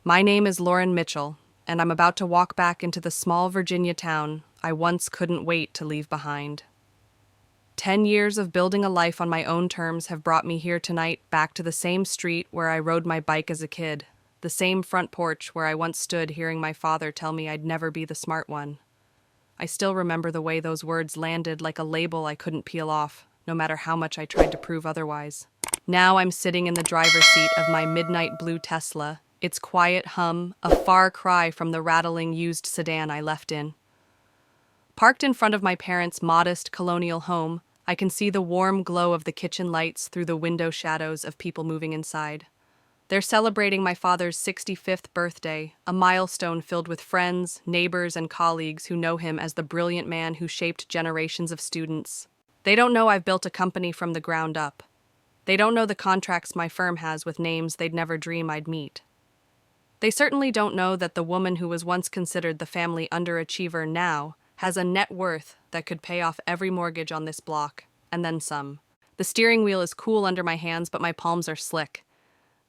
My name is Lauren Mitchell, and I'm about to walk back into the small Virginia town I once couldn't wait to leave behind. 10 years of building a life on my own terms have brought me here tonight, back to the same street where I rode my bike as a kid, the same front porch where I once stood hearing my father tell me I'd never be the smart one. I still remember the way those words landed like a label I couldn't peel off, no matter how much I tried to prove otherwise. Now I'm sitting in the driver's seat of my midnight blue Tesla, its quiet hum a far cry from the rattling used sedan I left in. Parked in front of my parents' modest colonial home, I can see the warm glow of the kitchen lights through the window shadows of people moving inside. They're celebrating my father's 65th birthday, a milestone filled with friends, neighbors, and colleagues who know him as the brilliant man who shaped generations of students. They don't know I've built a company from the ground up. They don't know the contracts my firm has with names they'd never dream I'd meet. They certainly don't know that the woman who was once considered the family underachiever now has a net worth that could pay off every mortgage on this block, and then some. The steering wheel is cool under my hands, but my palms are slick.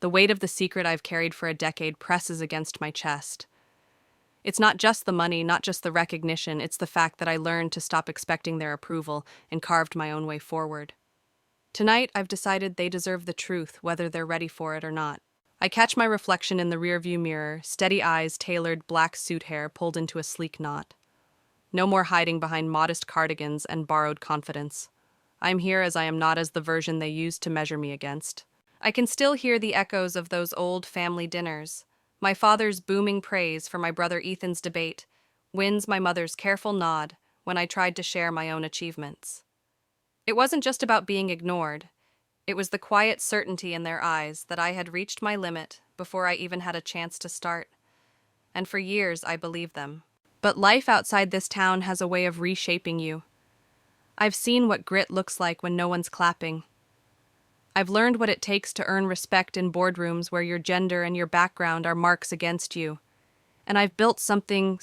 The weight of the secret I've carried for a decade presses against my chest. It's not just the money, not just the recognition, it's the fact that I learned to stop expecting their approval and carved my own way forward. Tonight, I've decided they deserve the truth, whether they're ready for it or not. I catch my reflection in the rearview mirror, steady eyes, tailored black suit hair pulled into a sleek knot. No more hiding behind modest cardigans and borrowed confidence. I'm here as I am not as the version they used to measure me against. I can still hear the echoes of those old family dinners. My father's booming praise for my brother Ethan's debate wins my mother's careful nod when I tried to share my own achievements. It wasn't just about being ignored. It was the quiet certainty in their eyes that I had reached my limit before I even had a chance to start. And for years, I believed them. But life outside this town has a way of reshaping you. I've seen what grit looks like when no one's clapping. I've learned what it takes to earn respect in boardrooms where your gender and your background are marks against you. And I've built something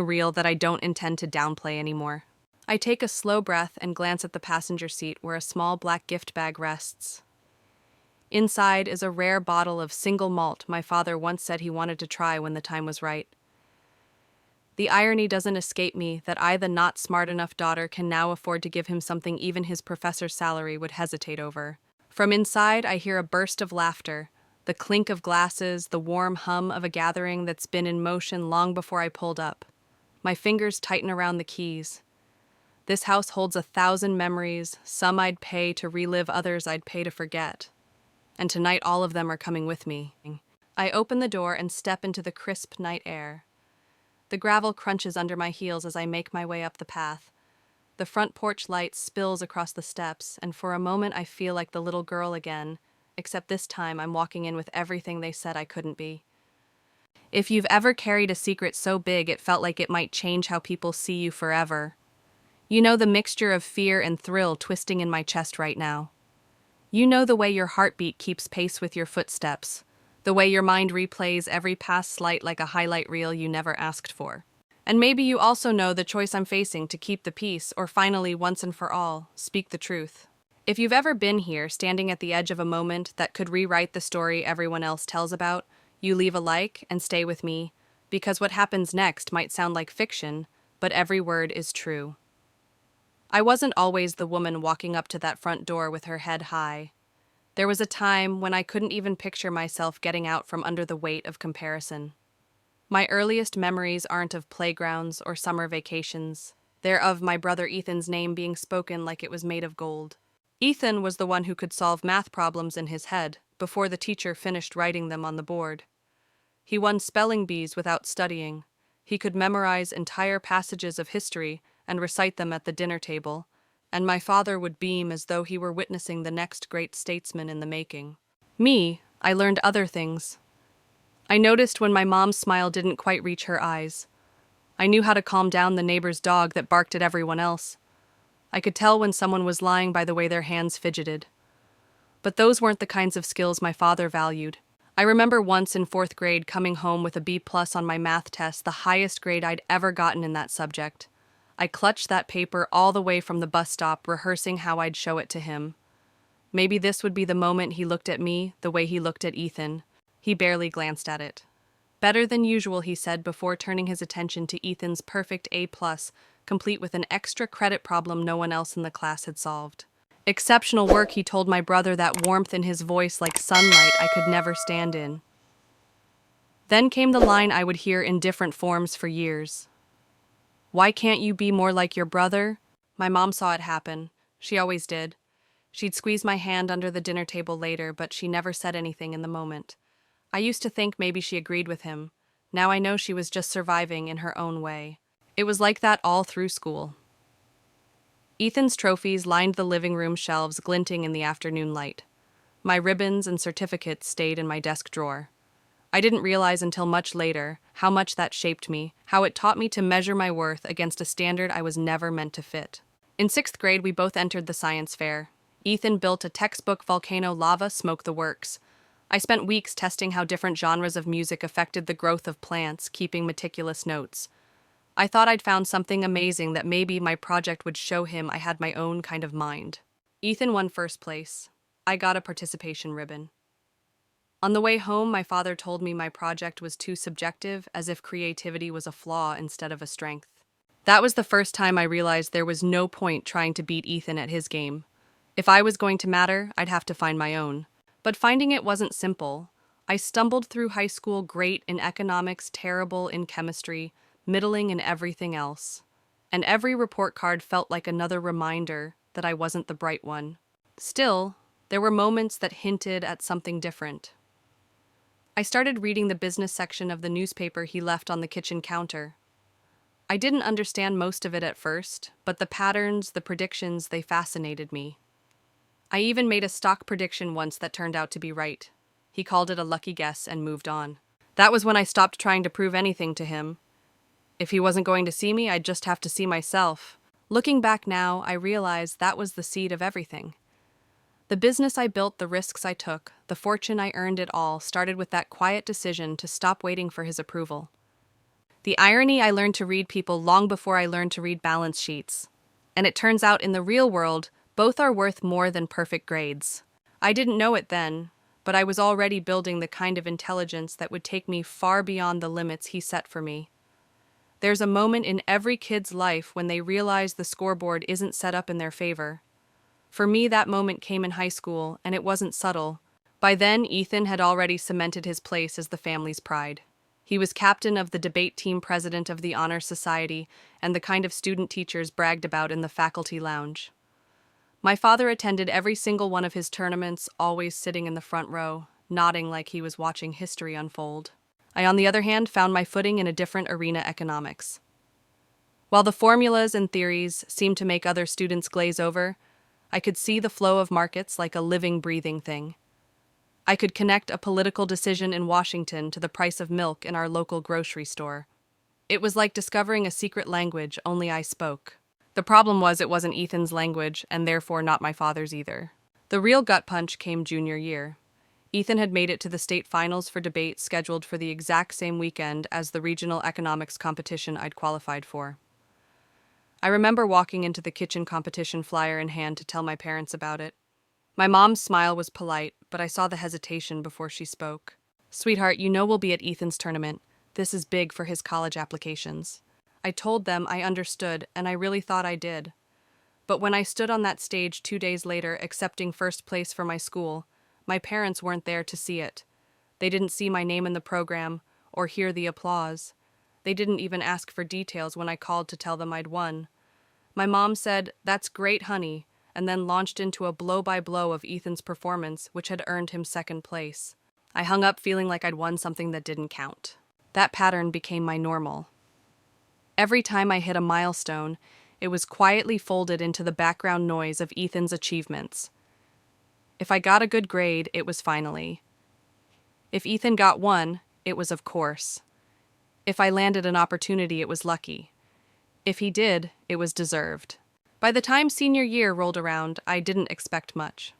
real that I don't intend to downplay anymore. I take a slow breath and glance at the passenger seat where a small black gift bag rests. Inside is a rare bottle of single malt my father once said he wanted to try when the time was right. The irony doesn't escape me that I, the not smart enough daughter, can now afford to give him something even his professor's salary would hesitate over. From inside, I hear a burst of laughter, the clink of glasses, the warm hum of a gathering that's been in motion long before I pulled up. My fingers tighten around the keys. This house holds 1,000 memories, some I'd pay to relive, others I'd pay to forget. And tonight all of them are coming with me. I open the door and step into the crisp night air. The gravel crunches under my heels as I make my way up the path. The front porch light spills across the steps, and for a moment I feel like the little girl again, except this time I'm walking in with everything they said I couldn't be. If you've ever carried a secret so big it felt like it might change how people see you forever, you know the mixture of fear and thrill twisting in my chest right now. You know the way your heartbeat keeps pace with your footsteps, the way your mind replays every past slight like a highlight reel you never asked for. And maybe you also know the choice I'm facing: to keep the peace or finally, once and for all, speak the truth. If you've ever been here, standing at the edge of a moment that could rewrite the story everyone else tells about, you leave a like and stay with me, because what happens next might sound like fiction, but every word is true. I wasn't always the woman walking up to that front door with her head high. There was a time when I couldn't even picture myself getting out from under the weight of comparison. My earliest memories aren't of playgrounds or summer vacations. They're of my brother Ethan's name being spoken like it was made of gold. Ethan was the one who could solve math problems in his head before the teacher finished writing them on the board. He won spelling bees without studying. He could memorize entire passages of history and recite them at the dinner table, and my father would beam as though he were witnessing the next great statesman in the making. Me, I learned other things. I noticed when my mom's smile didn't quite reach her eyes. I knew how to calm down the neighbor's dog that barked at everyone else. I could tell when someone was lying by the way their hands fidgeted. But those weren't the kinds of skills my father valued. I remember once in 4th grade coming home with a B+ on my math test, the highest grade I'd ever gotten in that subject. I clutched that paper all the way from the bus stop, rehearsing how I'd show it to him. Maybe this would be the moment he looked at me the way he looked at Ethan. He barely glanced at it. Better than usual, he said before turning his attention to Ethan's perfect A+, complete with an extra credit problem no one else in the class had solved. Exceptional work, he told my brother, that warmth in his voice like sunlight I could never stand in. Then came the line I would hear in different forms for years. Why can't you be more like your brother? My mom saw it happen. She always did. She'd squeeze my hand under the dinner table later, but she never said anything in the moment. I used to think maybe she agreed with him. Now I know she was just surviving in her own way. It was like that all through school. Ethan's trophies lined the living room shelves, glinting in the afternoon light. My ribbons and certificates stayed in my desk drawer. I didn't realize until much later how much that shaped me, how it taught me to measure my worth against a standard I was never meant to fit. In 6th grade, we both entered the science fair. Ethan built a textbook volcano lava smoke the works. I spent weeks testing how different genres of music affected the growth of plants, keeping meticulous notes. I thought I'd found something amazing, that maybe my project would show him I had my own kind of mind. Ethan won first place. I got a participation ribbon. On the way home, my father told me my project was too subjective, as if creativity was a flaw instead of a strength. That was the first time I realized there was no point trying to beat Ethan at his game. If I was going to matter, I'd have to find my own. But finding it wasn't simple. I stumbled through high school, great in economics, terrible in chemistry, middling in everything else. And every report card felt like another reminder that I wasn't the bright one. Still, there were moments that hinted at something different. I started reading the business section of the newspaper he left on the kitchen counter. I didn't understand most of it at first, but the patterns, the predictions, they fascinated me. I even made a stock prediction once that turned out to be right. He called it a lucky guess and moved on. That was when I stopped trying to prove anything to him. If he wasn't going to see me, I'd just have to see myself. Looking back now, I realize that was the seed of everything. The business I built, the risks I took, the fortune I earned, it all started with that quiet decision to stop waiting for his approval. The irony, I learned to read people long before I learned to read balance sheets. And it turns out in the real world, both are worth more than perfect grades. I didn't know it then, but I was already building the kind of intelligence that would take me far beyond the limits he set for me. There's a moment in every kid's life when they realize the scoreboard isn't set up in their favor. For me, that moment came in high school, and it wasn't subtle. By then, Ethan had already cemented his place as the family's pride. He was captain of the debate team, president of the Honor Society, and the kind of student teachers bragged about in the faculty lounge. My father attended every single one of his tournaments, always sitting in the front row, nodding like he was watching history unfold. I, on the other hand, found my footing in a different arena, economics. While the formulas and theories seemed to make other students glaze over, I could see the flow of markets like a living, breathing thing. I could connect a political decision in Washington to the price of milk in our local grocery store. It was like discovering a secret language only I spoke. The problem was it wasn't Ethan's language, and therefore not my father's either. The real gut punch came junior year. Ethan had made it to the state finals for debate, scheduled for the exact same weekend as the regional economics competition I'd qualified for. I remember walking into the kitchen, competition flyer in hand, to tell my parents about it. My mom's smile was polite, but I saw the hesitation before she spoke. "Sweetheart, you know we'll be at Ethan's tournament. This is big for his college applications." I told them I understood, and I really thought I did. But when I stood on that stage 2 days later, accepting first place for my school, my parents weren't there to see it. They didn't see my name in the program or hear the applause. They didn't even ask for details when I called to tell them I'd won. My mom said, "That's great, honey," and then launched into a blow-by-blow of Ethan's performance, which had earned him second place. I hung up feeling like I'd won something that didn't count. That pattern became my normal. Every time I hit a milestone, it was quietly folded into the background noise of Ethan's achievements. If I got a good grade, it was finally. If Ethan got one, it was of course. If I landed an opportunity, it was lucky. If he did, it was deserved. By the time senior year rolled around, I didn't expect much.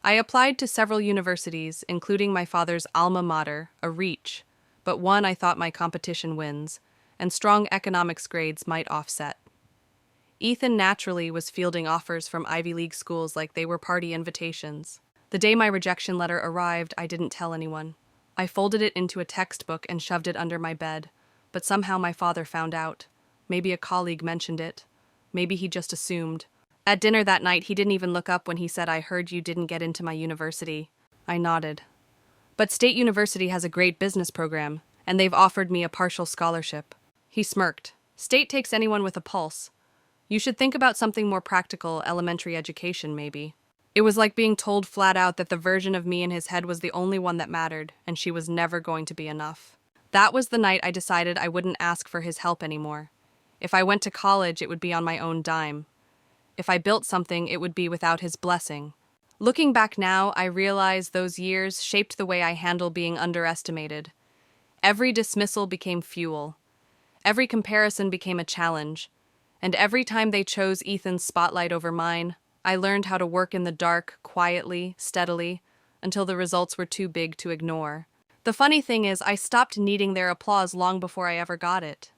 I applied to several universities, including my father's alma mater, a reach, but one I thought my competition wins, and strong economics grades might offset. Ethan naturally was fielding offers from Ivy League schools like they were party invitations. The day my rejection letter arrived, I didn't tell anyone. I folded it into a textbook and shoved it under my bed, but somehow my father found out. Maybe a colleague mentioned it. Maybe he just assumed. At dinner that night, he didn't even look up when he said, "I heard you didn't get into my university." I nodded. "But State University has a great business program, and they've offered me a partial scholarship." He smirked. "State takes anyone with a pulse. You should think about something more practical, elementary education, maybe." It was like being told flat out that the version of me in his head was the only one that mattered, and she was never going to be enough. That was the night I decided I wouldn't ask for his help anymore. If I went to college, it would be on my own dime. If I built something, it would be without his blessing. Looking back now, I realize those years shaped the way I handle being underestimated. Every dismissal became fuel. Every comparison became a challenge. And every time they chose Ethan's spotlight over mine, I learned how to work in the dark, quietly, steadily, until the results were too big to ignore. The funny thing is, I stopped needing their applause long before I ever got it.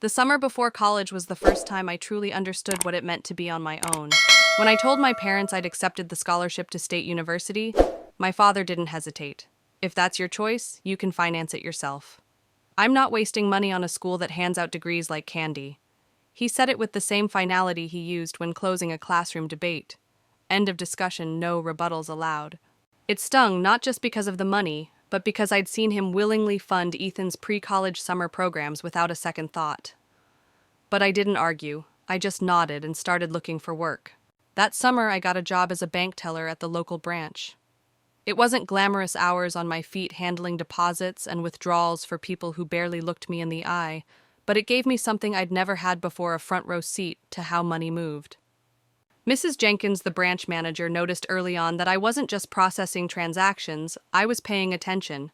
The summer before college was the first time I truly understood what it meant to be on my own. When I told my parents I'd accepted the scholarship to State University, my father didn't hesitate. "If that's your choice, you can finance it yourself. I'm not wasting money on a school that hands out degrees like candy." He said it with the same finality he used when closing a classroom debate. End of discussion, no rebuttals allowed. It stung not just because of the money, but because I'd seen him willingly fund Ethan's pre-college summer programs without a second thought. But I didn't argue. I just nodded and started looking for work. That summer, I got a job as a bank teller at the local branch. It wasn't glamorous hours on my feet handling deposits and withdrawals for people who barely looked me in the eye, but it gave me something I'd never had before: a front row seat to how money moved. Mrs. Jenkins, the branch manager, noticed early on that I wasn't just processing transactions, I was paying attention.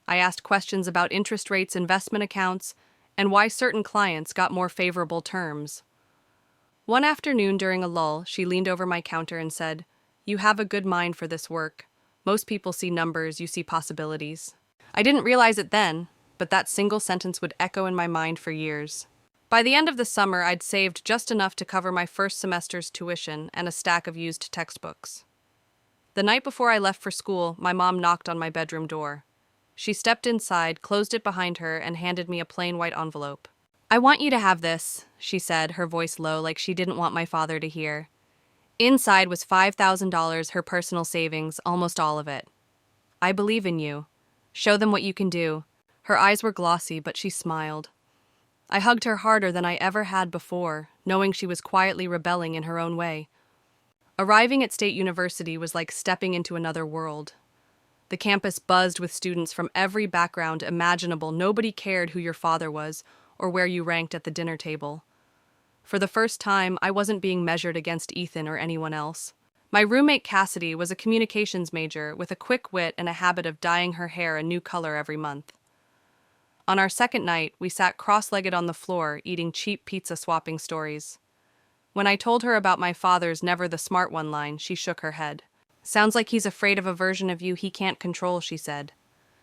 I asked questions about interest rates, investment accounts, and why certain clients got more favorable terms. One afternoon during a lull, she leaned over my counter and said, "You have a good mind for this work. Most people see numbers, you see possibilities." I didn't realize it then, but that single sentence would echo in my mind for years. By the end of the summer, I'd saved just enough to cover my first semester's tuition and a stack of used textbooks. The night before I left for school, my mom knocked on my bedroom door. She stepped inside, closed it behind her, and handed me a plain white envelope. "I want you to have this," she said, her voice low, like she didn't want my father to hear. Inside was $5,000, her personal savings, almost all of it. "I believe in you. Show them what you can do." Her eyes were glossy, but she smiled. I hugged her harder than I ever had before, knowing she was quietly rebelling in her own way. Arriving at State University was like stepping into another world. The campus buzzed with students from every background imaginable. Nobody cared who your father was or where you ranked at the dinner table. For the first time, I wasn't being measured against Ethan or anyone else. My roommate Cassidy was a communications major with a quick wit and a habit of dyeing her hair a new color every month. On our second night, we sat cross-legged on the floor, eating cheap pizza, swapping stories. When I told her about my father's "never the smart one" line, she shook her head. "Sounds like he's afraid of a version of you he can't control," she said.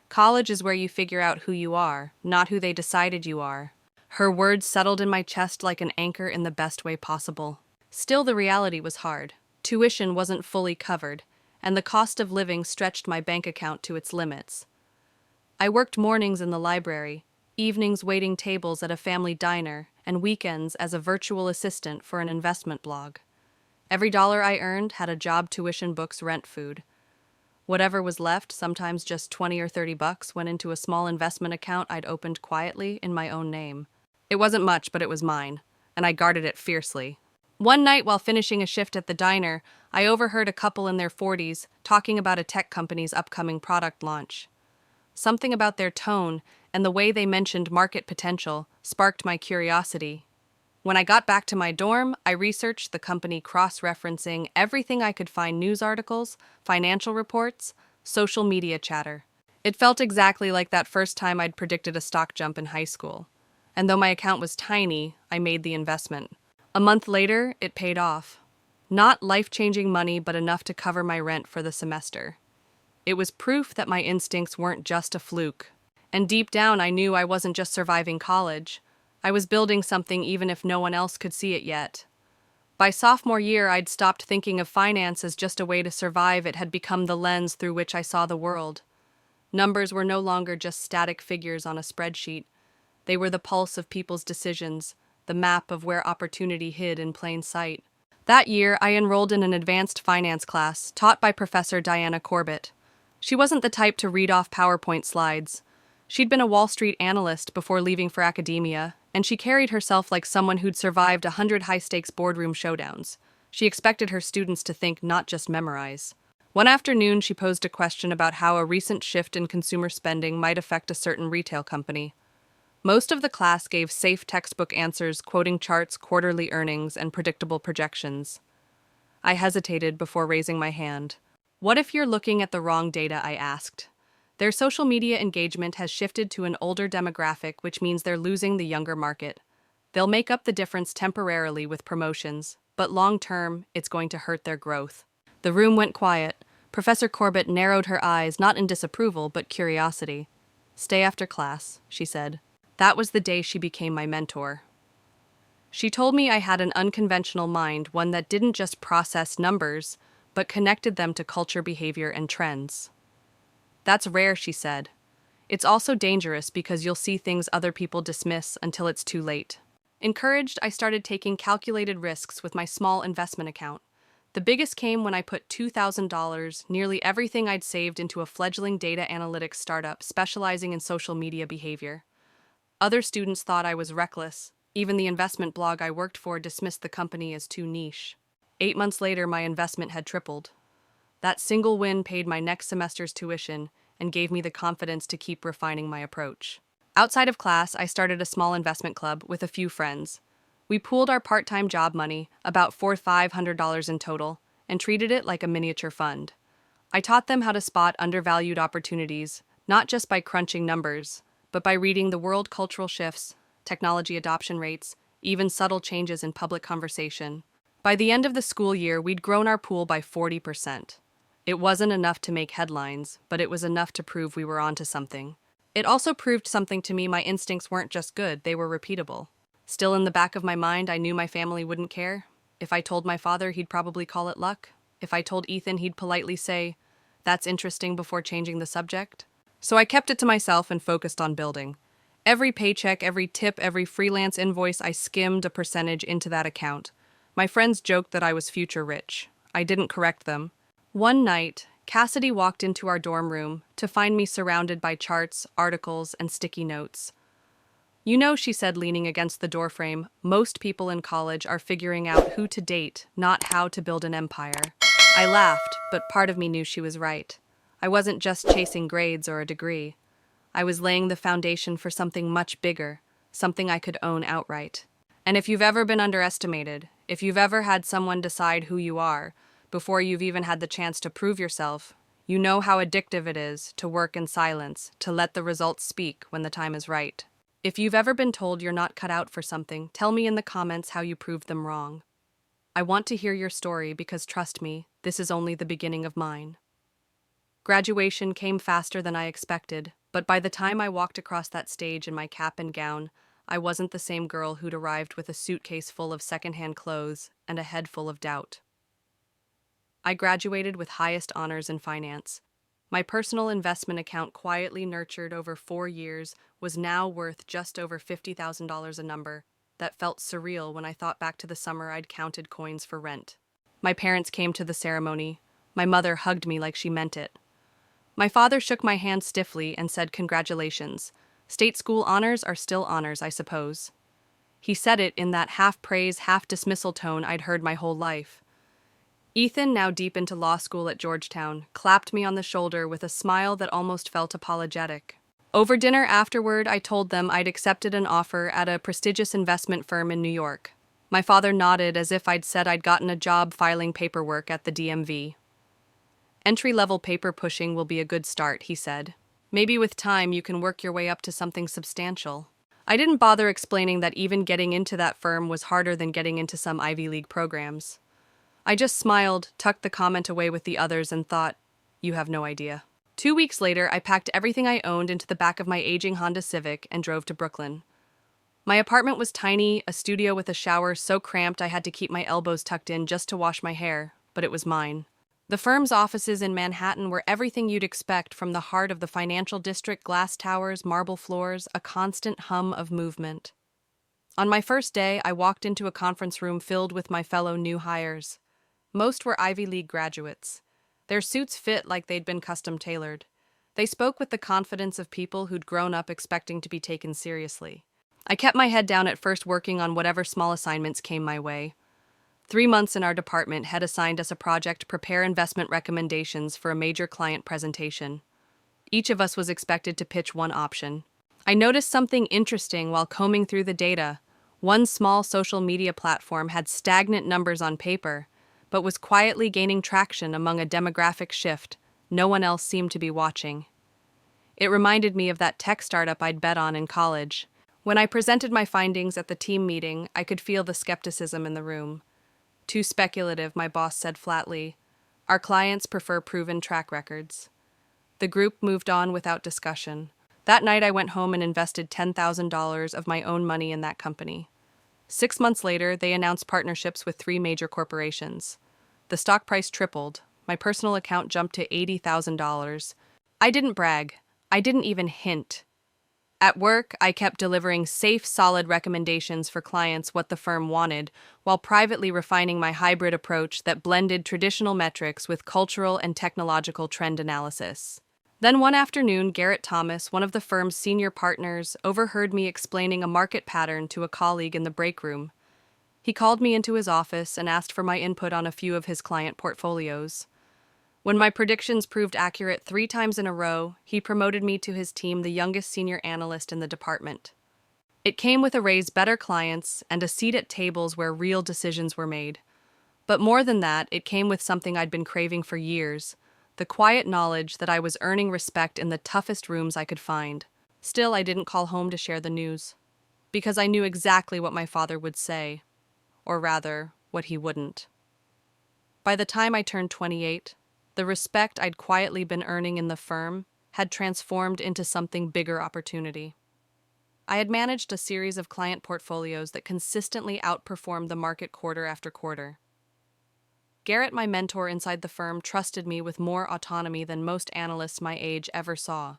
"College is where you figure out who you are, not who they decided you are." Her words settled in my chest like an anchor in the best way possible. Still, the reality was hard. Tuition wasn't fully covered, and the cost of living stretched my bank account to its limits. I worked mornings in the library, evenings waiting tables at a family diner, and weekends as a virtual assistant for an investment blog. Every dollar I earned had a job, tuition, books, rent, food. Whatever was left, sometimes just $20 or $30, went into a small investment account I'd opened quietly in my own name. It wasn't much, but it was mine, and I guarded it fiercely. One night, while finishing a shift at the diner, I overheard a couple in their 40s talking about a tech company's upcoming product launch. Something about their tone and the way they mentioned market potential sparked my curiosity. When I got back to my dorm, I researched the company, cross-referencing everything I could find: news articles, financial reports, social media chatter. It felt exactly like that first time I'd predicted a stock jump in high school. And though my account was tiny, I made the investment. A month later, it paid off. Not life-changing money, but enough to cover my rent for the semester. It was proof that my instincts weren't just a fluke. And deep down, I knew I wasn't just surviving college. I was building something even if no one else could see it yet. By sophomore year, I'd stopped thinking of finance as just a way to survive. It had become the lens through which I saw the world. Numbers were no longer just static figures on a spreadsheet. They were the pulse of people's decisions, the map of where opportunity hid in plain sight. That year, I enrolled in an advanced finance class taught by Professor Diana Corbett. She wasn't the type to read off PowerPoint slides. She'd been a Wall Street analyst before leaving for academia, and she carried herself like someone who'd survived 100 high-stakes boardroom showdowns. She expected her students to think, not just memorize. One afternoon, she posed a question about how a recent shift in consumer spending might affect a certain retail company. Most of the class gave safe textbook answers, quoting charts, quarterly earnings, and predictable projections. I hesitated before raising my hand. What if you're looking at the wrong data? I asked. Their social media engagement has shifted to an older demographic, which means they're losing the younger market. They'll make up the difference temporarily with promotions, but long-term, it's going to hurt their growth. The room went quiet. Professor Corbett narrowed her eyes, not in disapproval, but curiosity. "Stay after class," she said. That was the day she became my mentor. She told me I had an unconventional mind, one that didn't just process numbers, but connected them to culture, behavior, and trends. "That's rare," she said. "It's also dangerous because you'll see things other people dismiss until it's too late." Encouraged, I started taking calculated risks with my small investment account. The biggest came when I put $2,000, nearly everything I'd saved, into a fledgling data analytics startup specializing in social media behavior. Other students thought I was reckless. Even the investment blog I worked for dismissed the company as too niche. 8 months later, my investment had tripled. That single win paid my next semester's tuition and gave me the confidence to keep refining my approach. Outside of class, I started a small investment club with a few friends. We pooled our part-time job money, about $400–500 in total, and treated it like a miniature fund. I taught them how to spot undervalued opportunities, not just by crunching numbers, but by reading the world cultural shifts, technology adoption rates, even subtle changes in public conversation. By the end of the school year, we'd grown our pool by 40%. It wasn't enough to make headlines, but it was enough to prove we were onto something. It also proved something to me: my instincts weren't just good, they were repeatable. Still in the back of my mind, I knew my family wouldn't care. If I told my father, he'd probably call it luck. If I told Ethan, he'd politely say, "That's interesting," before changing the subject. So I kept it to myself and focused on building. Every paycheck, every tip, every freelance invoice, I skimmed a percentage into that account. My friends joked that I was future rich. I didn't correct them. One night, Cassidy walked into our dorm room to find me surrounded by charts, articles, and sticky notes. "You know," she said, leaning against the doorframe, "most people in college are figuring out who to date, not how to build an empire." I laughed, but part of me knew she was right. I wasn't just chasing grades or a degree. I was laying the foundation for something much bigger, something I could own outright. And if you've ever been underestimated, if you've ever had someone decide who you are, before you've even had the chance to prove yourself, you know how addictive it is to work in silence, to let the results speak when the time is right. If you've ever been told you're not cut out for something, tell me in the comments how you proved them wrong. I want to hear your story because, trust me, this is only the beginning of mine. Graduation came faster than I expected, but by the time I walked across that stage in my cap and gown, I wasn't the same girl who'd arrived with a suitcase full of secondhand clothes and a head full of doubt. I graduated with highest honors in finance. My personal investment account, quietly nurtured over 4 years, was now worth just over $50,000 a number. That felt surreal when I thought back to the summer I'd counted coins for rent. My parents came to the ceremony. My mother hugged me like she meant it. My father shook my hand stiffly and said, "Congratulations. State school honors are still honors, I suppose." He said it in that half-praise, half-dismissal tone I'd heard my whole life. Ethan, now deep into law school at Georgetown, clapped me on the shoulder with a smile that almost felt apologetic. Over dinner afterward, I told them I'd accepted an offer at a prestigious investment firm in New York. My father nodded as if I'd said I'd gotten a job filing paperwork at the DMV. "Entry-level paper pushing will be a good start," he said. "Maybe with time you can work your way up to something substantial." I didn't bother explaining that even getting into that firm was harder than getting into some Ivy League programs. I just smiled, tucked the comment away with the others, and thought, "You have no idea." 2 weeks later, I packed everything I owned into the back of my aging Honda Civic and drove to Brooklyn. My apartment was tiny, a studio with a shower so cramped I had to keep my elbows tucked in just to wash my hair, but it was mine. The firm's offices in Manhattan were everything you'd expect from the heart of the financial district: glass towers, marble floors, a constant hum of movement. On my first day, I walked into a conference room filled with my fellow new hires. Most were Ivy League graduates. Their suits fit like they'd been custom tailored. They spoke with the confidence of people who'd grown up expecting to be taken seriously. I kept my head down at first, working on whatever small assignments came my way. 3 months in our department had assigned us a project to prepare investment recommendations for a major client presentation. Each of us was expected to pitch one option. I noticed something interesting while combing through the data. One small social media platform had stagnant numbers on paper, but was quietly gaining traction among a demographic shift no one else seemed to be watching. It reminded me of that tech startup I'd bet on in college. When I presented my findings at the team meeting, I could feel the skepticism in the room. "Too speculative," my boss said flatly. "Our clients prefer proven track records." The group moved on without discussion. That night I went home and invested $10,000 of my own money in that company. 6 months later, they announced partnerships with 3 major corporations. The stock price tripled. My personal account jumped to $80,000. I didn't brag. I didn't even hint. At work, I kept delivering safe, solid recommendations for clients, what the firm wanted, while privately refining my hybrid approach that blended traditional metrics with cultural and technological trend analysis. Then one afternoon, Garrett Thomas, one of the firm's senior partners, overheard me explaining a market pattern to a colleague in the break room. He called me into his office and asked for my input on a few of his client portfolios. When my predictions proved accurate 3 times in a row, he promoted me to his team, the youngest senior analyst in the department. It came with a raise, better clients, and a seat at tables where real decisions were made. But more than that, it came with something I'd been craving for years: the quiet knowledge that I was earning respect in the toughest rooms I could find. Still, I didn't call home to share the news, because I knew exactly what my father would say, or rather, what he wouldn't. By the time I turned 28, the respect I'd quietly been earning in the firm had transformed into something bigger: opportunity. I had managed a series of client portfolios that consistently outperformed the market quarter after quarter. Garrett, my mentor inside the firm, trusted me with more autonomy than most analysts my age ever saw.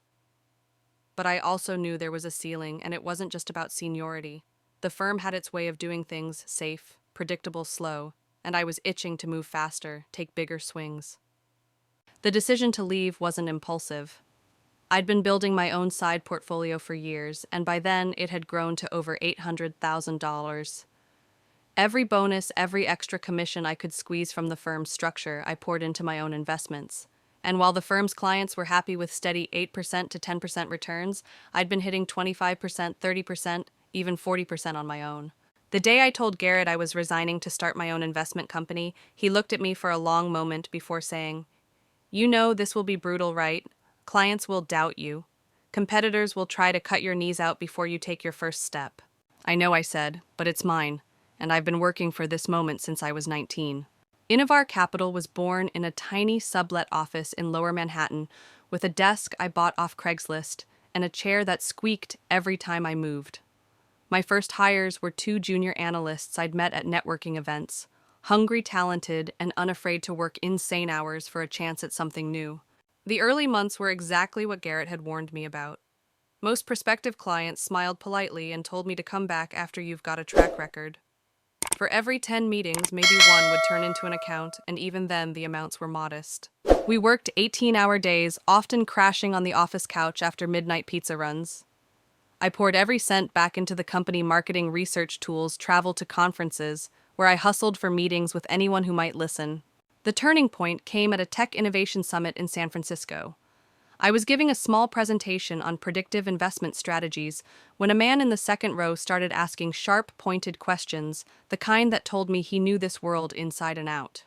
But I also knew there was a ceiling, and it wasn't just about seniority. The firm had its way of doing things: safe, predictable, slow, and I was itching to move faster, take bigger swings. The decision to leave wasn't impulsive. I'd been building my own side portfolio for years, and by then it had grown to over $800,000. Every bonus, every extra commission I could squeeze from the firm's structure, I poured into my own investments. And while the firm's clients were happy with steady 8% to 10% returns, I'd been hitting 25%, 30%, even 40% on my own. The day I told Garrett I was resigning to start my own investment company, he looked at me for a long moment before saying, "You know this will be brutal, right? Clients will doubt you. Competitors will try to cut your knees out before you take your first step." "I know," I said, "but it's mine, and I've been working for this moment since I was 19. Innovar Capital was born in a tiny sublet office in Lower Manhattan with a desk I bought off Craigslist and a chair that squeaked every time I moved. My first hires were 2 junior analysts I'd met at networking events, hungry, talented, and unafraid to work insane hours for a chance at something new. The early months were exactly what Garrett had warned me about. Most prospective clients smiled politely and told me to come back after you've got a track record. For every 10 meetings, maybe one would turn into an account, and even then the amounts were modest. We worked 18-hour days, often crashing on the office couch after midnight pizza runs. I poured every cent back into the company marketing research tools, traveled to conferences, where I hustled for meetings with anyone who might listen. The turning point came at a tech innovation summit in San Francisco. I was giving a small presentation on predictive investment strategies when a man in the second row started asking sharp, pointed questions, the kind that told me he knew this world inside and out.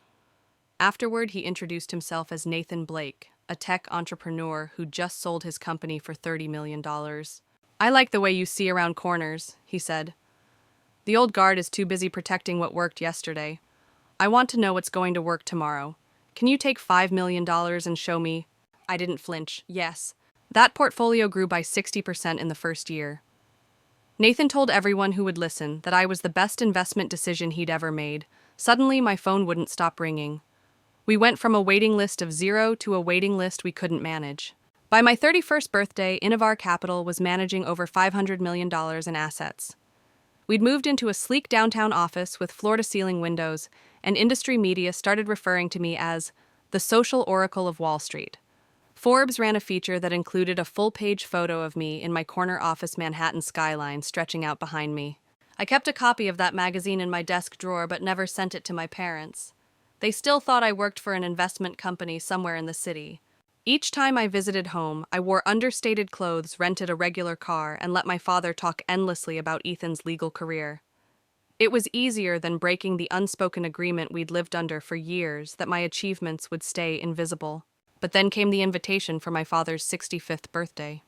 Afterward, he introduced himself as Nathan Blake, a tech entrepreneur who just sold his company for $30 million. "I like the way you see around corners," he said. "The old guard is too busy protecting what worked yesterday. I want to know what's going to work tomorrow. Can you take $5 million and show me?" I didn't flinch. "Yes." That portfolio grew by 60% in the first year. Nathan told everyone who would listen that I was the best investment decision he'd ever made. Suddenly, my phone wouldn't stop ringing. We went from a waiting list of 0 to a waiting list we couldn't manage. By my 31st birthday, Innovar Capital was managing over $500 million in assets. We'd moved into a sleek downtown office with floor-to-ceiling windows, and industry media started referring to me as the social oracle of Wall Street. Forbes ran a feature that included a full-page photo of me in my corner office Manhattan skyline stretching out behind me. I kept a copy of that magazine in my desk drawer but never sent it to my parents. They still thought I worked for an investment company somewhere in the city. Each time I visited home, I wore understated clothes, rented a regular car, and let my father talk endlessly about Ethan's legal career. It was easier than breaking the unspoken agreement we'd lived under for years that my achievements would stay invisible. But then came the invitation for my father's 65th birthday.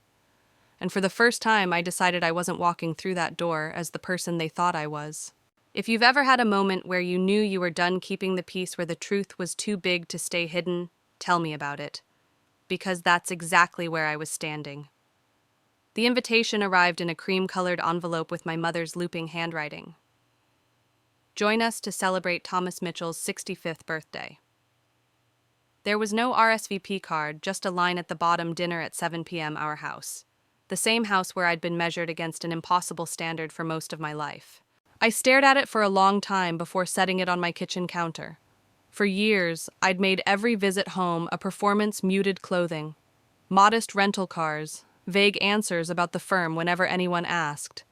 And for the first time, I decided I wasn't walking through that door as the person they thought I was. If you've ever had a moment where you knew you were done keeping the peace where the truth was too big to stay hidden, tell me about it. Because that's exactly where I was standing. The invitation arrived in a cream-colored envelope with my mother's looping handwriting. Join us to celebrate Thomas Mitchell's 65th birthday. There was no RSVP card, just a line at the bottom: dinner at 7 p.m. our house. The same house where I'd been measured against an impossible standard for most of my life. I stared at it for a long time before setting it on my kitchen counter. For years, I'd made every visit home a performance: muted clothing, modest rental cars, vague answers about the firm whenever anyone asked.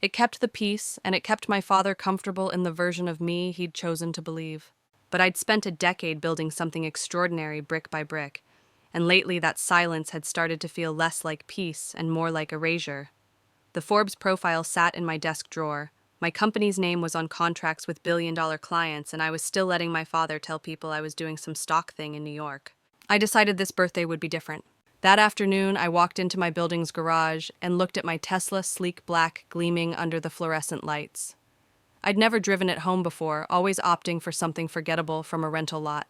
It kept the peace, and it kept my father comfortable in the version of me he'd chosen to believe. But I'd spent a decade building something extraordinary brick by brick, and lately that silence had started to feel less like peace and more like erasure. The Forbes profile sat in my desk drawer. My company's name was on contracts with billion-dollar clients, and I was still letting my father tell people I was doing some stock thing in New York. I decided this birthday would be different. That afternoon, I walked into my building's garage and looked at my Tesla sleek black gleaming under the fluorescent lights. I'd never driven it home before, always opting for something forgettable from a rental lot.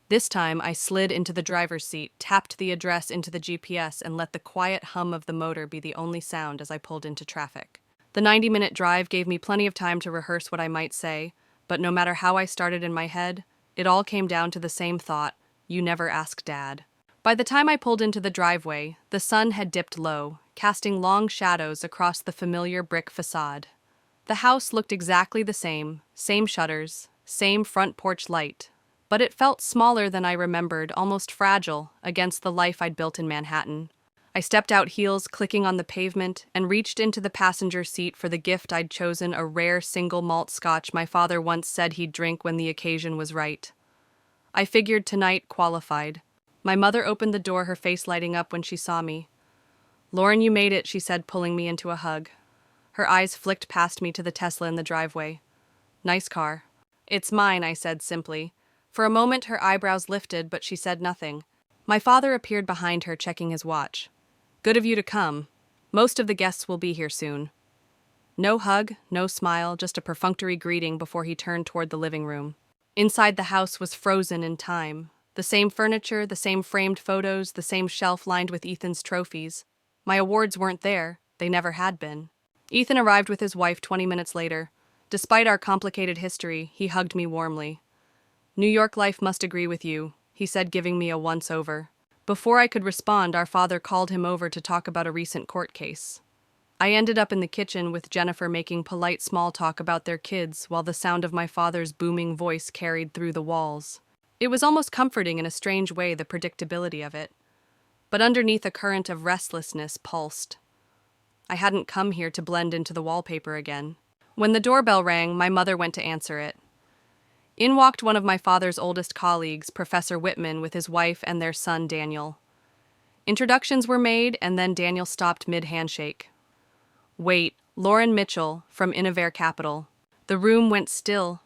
This time, I slid into the driver's seat, tapped the address into the GPS, and let the quiet hum of the motor be the only sound as I pulled into traffic. The 90-minute drive gave me plenty of time to rehearse what I might say, but no matter how I started in my head, it all came down to the same thought: you never ask Dad. By the time I pulled into the driveway, the sun had dipped low, casting long shadows across the familiar brick façade. The house looked exactly the same shutters, same front porch light, but it felt smaller than I remembered, almost fragile, against the life I'd built in Manhattan. I stepped out, heels clicking on the pavement, and reached into the passenger seat for the gift I'd chosen: a rare single malt scotch my father once said he'd drink when the occasion was right. I figured tonight qualified. My mother opened the door, her face lighting up when she saw me. "Lauren, you made it," she said, pulling me into a hug. Her eyes flicked past me to the Tesla in the driveway. "Nice car." "It's mine," I said simply. For a moment her eyebrows lifted, but she said nothing. My father appeared behind her, checking his watch. "Good of you to come. Most of the guests will be here soon." No hug, no smile, just a perfunctory greeting before he turned toward the living room. Inside the house was frozen in time. The same furniture, the same framed photos, the same shelf lined with Ethan's trophies. My awards weren't there. They never had been. Ethan arrived with his wife 20 minutes later. Despite our complicated history, he hugged me warmly. "New York life must agree with you," he said, giving me a once-over. Before I could respond, our father called him over to talk about a recent court case. I ended up in the kitchen with Jennifer making polite small talk about their kids while the sound of my father's booming voice carried through the walls. It was almost comforting in a strange way, the predictability of it. But underneath a current of restlessness pulsed. I hadn't come here to blend into the wallpaper again. When the doorbell rang, my mother went to answer it. In walked one of my father's oldest colleagues, Professor Whitman, with his wife and their son, Daniel. Introductions were made, and then Daniel stopped mid-handshake. "Wait, Lauren Mitchell, from Innovar Capital." The room went still.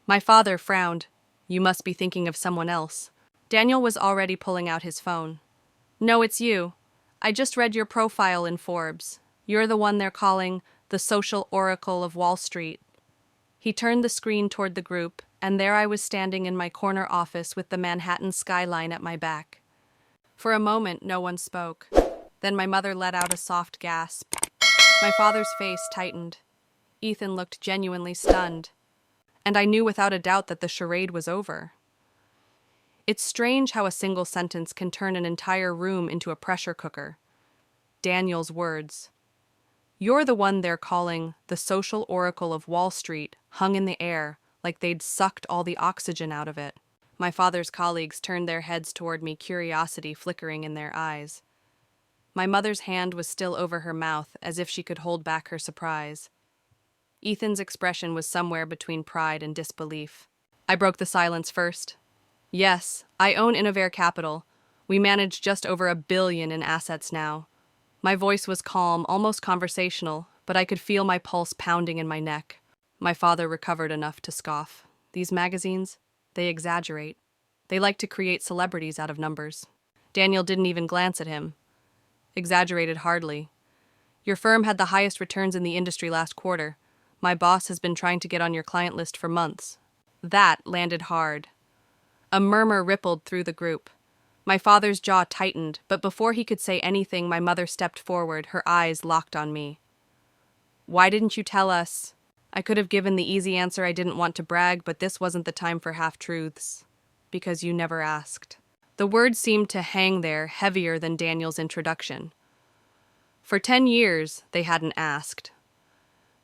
My father frowned. "You must be thinking of someone else." Daniel was already pulling out his phone. "No, it's you. I just read your profile in Forbes. You're the one they're calling the social oracle of Wall Street." He turned the screen toward the group, and there I was standing in my corner office with the Manhattan skyline at my back. For a moment, no one spoke. Then my mother let out a soft gasp. My father's face tightened. Ethan looked genuinely stunned. And I knew without a doubt that the charade was over. It's strange how a single sentence can turn an entire room into a pressure cooker. Daniel's words. "You're the one they're calling the social oracle of Wall Street," hung in the air, like they'd sucked all the oxygen out of it. My father's colleagues turned their heads toward me, curiosity flickering in their eyes. My mother's hand was still over her mouth, as if she could hold back her surprise. Ethan's expression was somewhere between pride and disbelief. I broke the silence first. "Yes, I own Innovair Capital. We manage just over $1 billion in assets now." My voice was calm, almost conversational, but I could feel my pulse pounding in my neck. My father recovered enough to scoff. "These magazines, they exaggerate. They like to create celebrities out of numbers." Daniel didn't even glance at him. "Exaggerated hardly. Your firm had the highest returns in the industry last quarter. My boss has been trying to get on your client list for months." That landed hard. A murmur rippled through the group. My father's jaw tightened, but before he could say anything, my mother stepped forward, her eyes locked on me. "Why didn't you tell us?" I could have given the easy answer: I didn't want to brag, but this wasn't the time for half-truths. "Because you never asked." The words seemed to hang there, heavier than Daniel's introduction. For 10 years, they hadn't asked.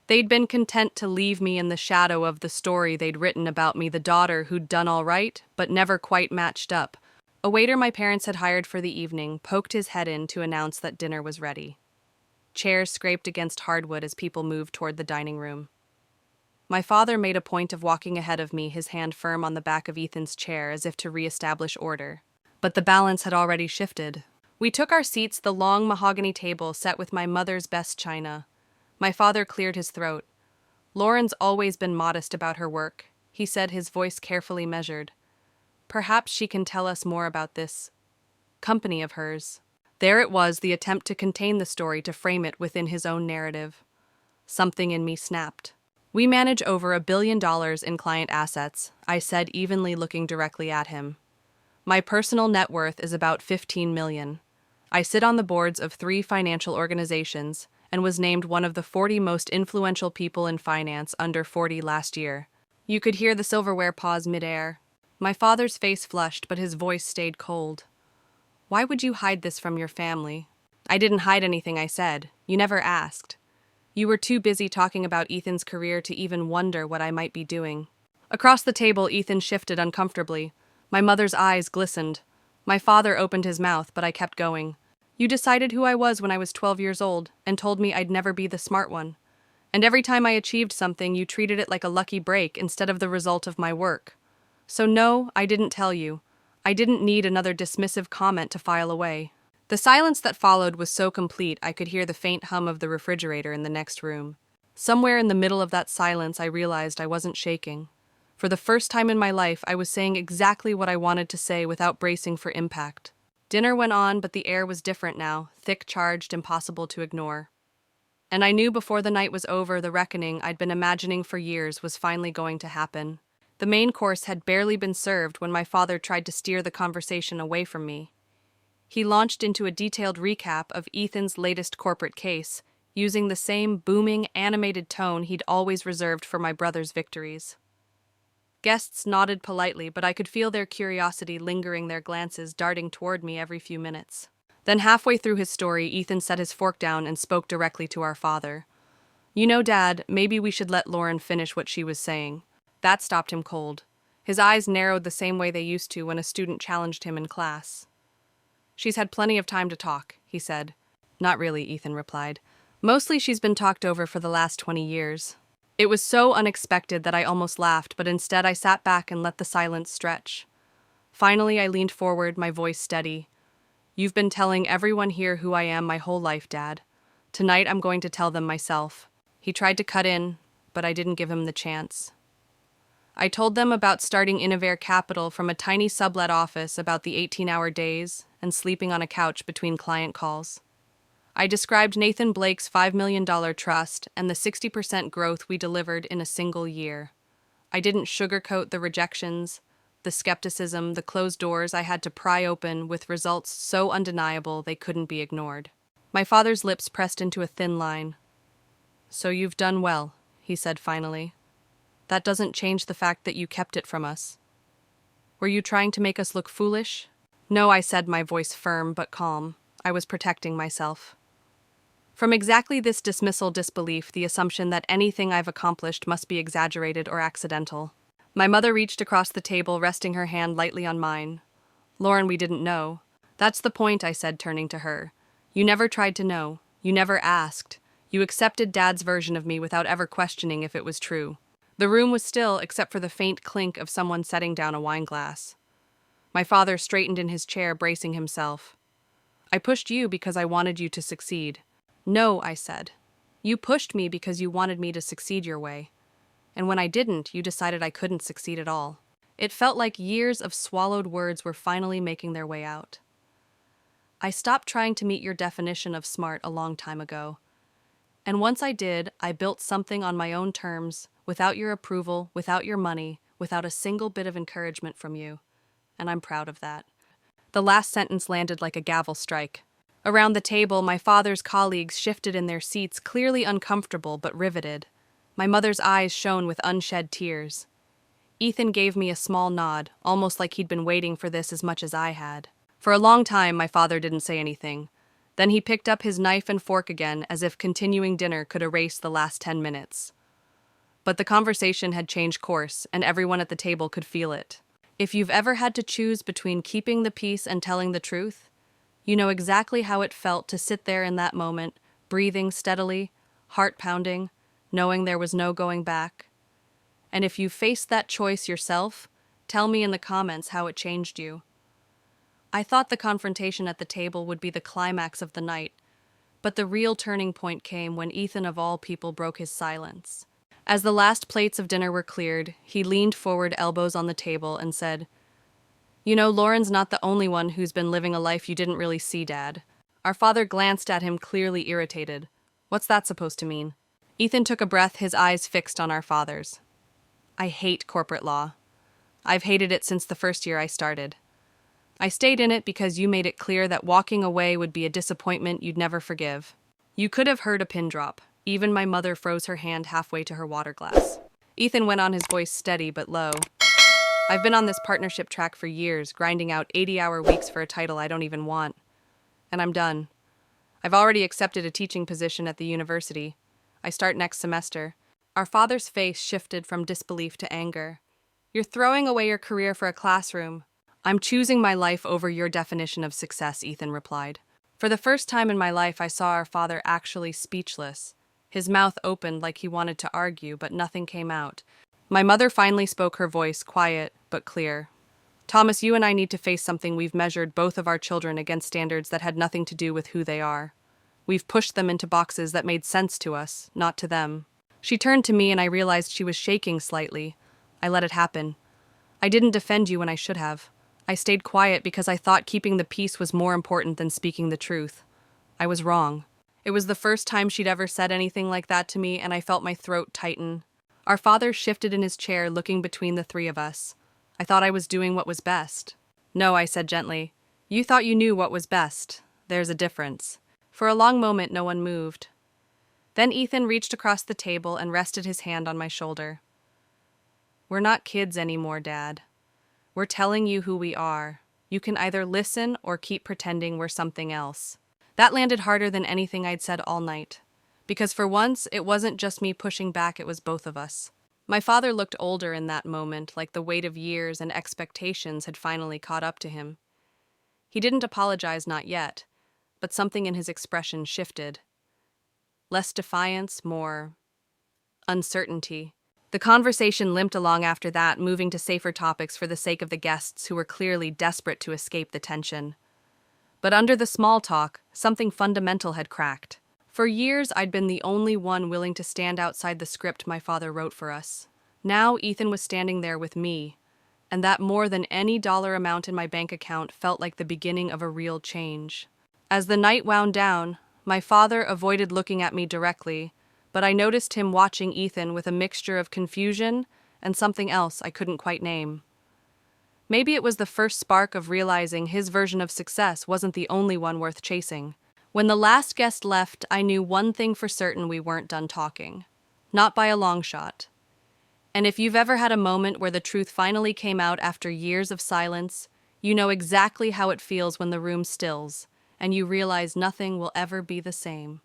They'd been content to leave me in the shadow of the story they'd written about me, the daughter who'd done all right, but never quite matched up. A waiter my parents had hired for the evening poked his head in to announce that dinner was ready. Chairs scraped against hardwood as people moved toward the dining room. My father made a point of walking ahead of me, his hand firm on the back of Ethan's chair as if to re-establish order. But the balance had already shifted. We took our seats, the long mahogany table set with my mother's best china. My father cleared his throat. "Lauren's always been modest about her work," he said, his voice carefully measured. "Perhaps she can tell us more about this company of hers." There it was, the attempt to contain the story, to frame it within his own narrative. Something in me snapped. "We manage over $1 billion in client assets," I said, evenly, looking directly at him. "My personal net worth is about $15 million. I sit on the boards of 3 financial organizations and was named one of the 40 most influential people in finance under 40 last year." You could hear the silverware pause midair. My father's face flushed, but his voice stayed cold. "Why would you hide this from your family?" "I didn't hide anything," I said. "You never asked. You were too busy talking about Ethan's career to even wonder what I might be doing." Across the table, Ethan shifted uncomfortably. My mother's eyes glistened. My father opened his mouth, but I kept going. "You decided who I was when I was 12 years old and told me I'd never be the smart one. And every time I achieved something, you treated it like a lucky break instead of the result of my work. So no, I didn't tell you. I didn't need another dismissive comment to file away." The silence that followed was so complete I could hear the faint hum of the refrigerator in the next room. Somewhere in the middle of that silence, I realized I wasn't shaking. For the first time in my life, I was saying exactly what I wanted to say without bracing for impact. Dinner went on, but the air was different now, thick, charged, impossible to ignore. And I knew before the night was over, the reckoning I'd been imagining for years was finally going to happen. The main course had barely been served when my father tried to steer the conversation away from me. He launched into a detailed recap of Ethan's latest corporate case, using the same booming, animated tone he'd always reserved for my brother's victories. Guests nodded politely, but I could feel their curiosity lingering, their glances darting toward me every few minutes. Then halfway through his story, Ethan set his fork down and spoke directly to our father. "You know, Dad, maybe we should let Lauren finish what she was saying." That stopped him cold. His eyes narrowed the same way they used to when a student challenged him in class. "She's had plenty of time to talk," he said. "Not really," Ethan replied. "Mostly she's been talked over for the last 20 years. It was so unexpected that I almost laughed, but instead I sat back and let the silence stretch. Finally, I leaned forward, my voice steady. "You've been telling everyone here who I am my whole life, Dad. Tonight I'm going to tell them myself." He tried to cut in, but I didn't give him the chance. I told them about starting Innovair Capital from a tiny sublet office, about the 18-hour days, and sleeping on a couch between client calls. I described Nathan Blake's $5 million trust and the 60% growth we delivered in a single year. I didn't sugarcoat the rejections, the skepticism, the closed doors I had to pry open with results so undeniable they couldn't be ignored. My father's lips pressed into a thin line. "So you've done well," he said finally. "That doesn't change the fact that you kept it from us." Were you trying to make us look foolish? No, I said, my voice firm but calm. I was protecting myself. From exactly this dismissal disbelief, the assumption that anything I've accomplished must be exaggerated or accidental. My mother reached across the table, resting her hand lightly on mine. Lauren, we didn't know. That's the point, I said, turning to her. You never tried to know. You never asked. You accepted Dad's version of me without ever questioning if it was true. The room was still, except for the faint clink of someone setting down a wine glass. My father straightened in his chair, bracing himself. I pushed you because I wanted you to succeed. No, I said. You pushed me because you wanted me to succeed your way. And when I didn't, you decided I couldn't succeed at all. It felt like years of swallowed words were finally making their way out. I stopped trying to meet your definition of smart a long time ago. And once I did, I built something on my own terms, without your approval, without your money, without a single bit of encouragement from you. And I'm proud of that. The last sentence landed like a gavel strike. Around the table, my father's colleagues shifted in their seats, clearly uncomfortable but riveted. My mother's eyes shone with unshed tears. Ethan gave me a small nod, almost like he'd been waiting for this as much as I had. For a long time, my father didn't say anything. Then he picked up his knife and fork again, as if continuing dinner could erase the last 10 minutes. But the conversation had changed course, and everyone at the table could feel it. If you've ever had to choose between keeping the peace and telling the truth, you know exactly how it felt to sit there in that moment, breathing steadily, heart pounding, knowing there was no going back. And if you faced that choice yourself, tell me in the comments how it changed you. I thought the confrontation at the table would be the climax of the night, but the real turning point came when Ethan, of all people, broke his silence. As the last plates of dinner were cleared, he leaned forward, elbows on the table, and said, You know, Lauren's not the only one who's been living a life you didn't really see, Dad. Our father glanced at him, clearly irritated. What's that supposed to mean? Ethan took a breath, his eyes fixed on our father's. I hate corporate law. I've hated it since the first year I started. I stayed in it because you made it clear that walking away would be a disappointment you'd never forgive. You could have heard a pin drop. Even my mother froze her hand halfway to her water glass. Ethan went on, his voice steady but low. I've been on this partnership track for years, grinding out 80-hour weeks for a title I don't even want. And I'm done. I've already accepted a teaching position at the university. I start next semester. Our father's face shifted from disbelief to anger. You're throwing away your career for a classroom. I'm choosing my life over your definition of success, Ethan replied. For the first time in my life, I saw our father actually speechless. His mouth opened like he wanted to argue, but nothing came out. My mother finally spoke, her voice quiet but clear. Thomas, you and I need to face something. We've measured both of our children against standards that had nothing to do with who they are. We've pushed them into boxes that made sense to us, not to them. She turned to me and I realized she was shaking slightly. I let it happen. I didn't defend you when I should have. I stayed quiet because I thought keeping the peace was more important than speaking the truth. I was wrong. It was the first time she'd ever said anything like that to me, and I felt my throat tighten. Our father shifted in his chair, looking between the three of us. I thought I was doing what was best. No, I said gently. You thought you knew what was best. There's a difference. For a long moment, no one moved. Then Ethan reached across the table and rested his hand on my shoulder. We're not kids anymore, Dad. We're telling you who we are. You can either listen or keep pretending we're something else. That landed harder than anything I'd said all night. Because for once, it wasn't just me pushing back, it was both of us. My father looked older in that moment, like the weight of years and expectations had finally caught up to him. He didn't apologize, not yet, but something in his expression shifted. Less defiance, more uncertainty. The conversation limped along after that, moving to safer topics for the sake of the guests who were clearly desperate to escape the tension. But under the small talk, something fundamental had cracked. For years, I'd been the only one willing to stand outside the script my father wrote for us. Now, Ethan was standing there with me, and that more than any dollar amount in my bank account felt like the beginning of a real change. As the night wound down, my father avoided looking at me directly, but I noticed him watching Ethan with a mixture of confusion and something else I couldn't quite name. Maybe it was the first spark of realizing his version of success wasn't the only one worth chasing. When the last guest left, I knew one thing for certain: we weren't done talking. Not by a long shot. And if you've ever had a moment where the truth finally came out after years of silence, you know exactly how it feels when the room stills, and you realize nothing will ever be the same.